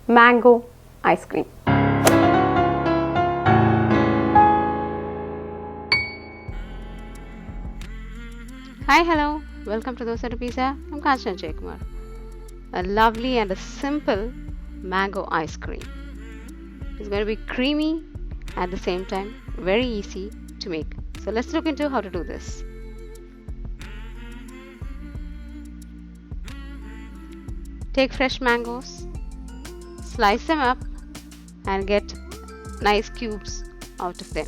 mango ice cream. Hi, hello, welcome to Dosa to Pizza. I'm Condensed. A lovely and a simple mango ice cream. It's going to be creamy at the same time, very easy to make. So let's look into how to do this. Take fresh mangoes, slice them up and get nice cubes out of them.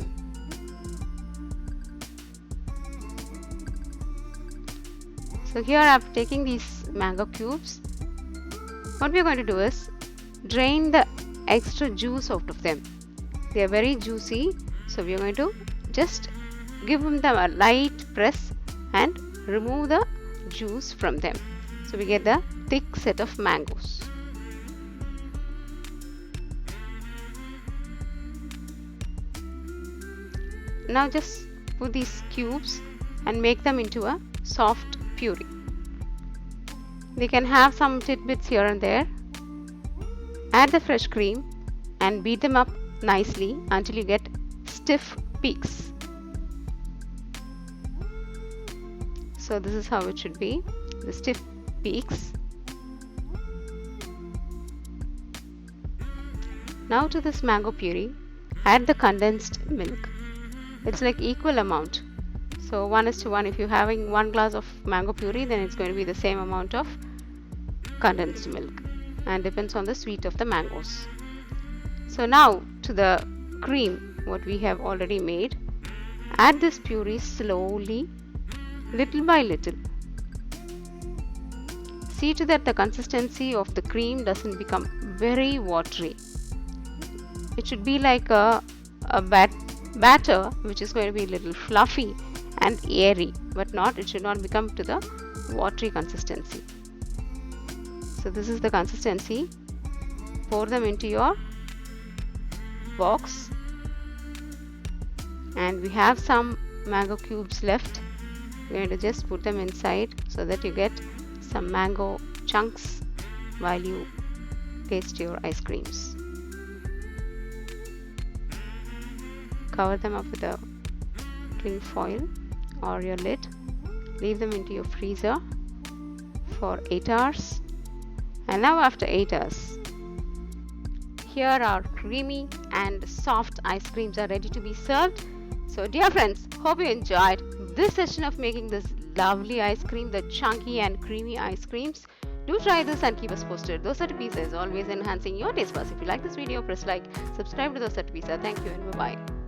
So here I'm taking these mango cubes. What we're going to do is drain the extra juice out of them. They are very juicy, so we are going to just give them a light press and remove the juice from them. So we get the thick set of mangoes. Now just put these cubes and make them into a soft puree. We can have some tidbits here and there. Add the fresh cream and beat them up nicely until you get stiff peaks. So this is how it should be, the stiff peaks. Now to this mango puree, add the condensed milk. It's like equal amount. So 1:1. If you're having 1 glass of mango puree, then it's going to be the same amount of condensed milk, and depends on the sweet of the mangoes. So now to the cream, what we have already made, add this puree slowly, little by little. See to that the consistency of the cream doesn't become very watery. It should be like a batter which is going to be a little fluffy and airy, but it should not become to the watery consistency. So this is the consistency. Pour them into your box, and we have some mango cubes left. We're going to just put them inside so that you get some mango chunks while you taste your ice creams. Cover them up with a cling foil or your lid. Leave them into your freezer for 8 hours. And now after 8 hours, here our creamy and soft ice creams are ready to be served. So dear friends, hope you enjoyed this session of making this lovely ice cream, the chunky and creamy ice creams. Do try this and keep us posted. Dosa to Pizza is always enhancing your taste buds. If you like this video, press like, subscribe to Dosa to Pizza. Thank you and bye-bye.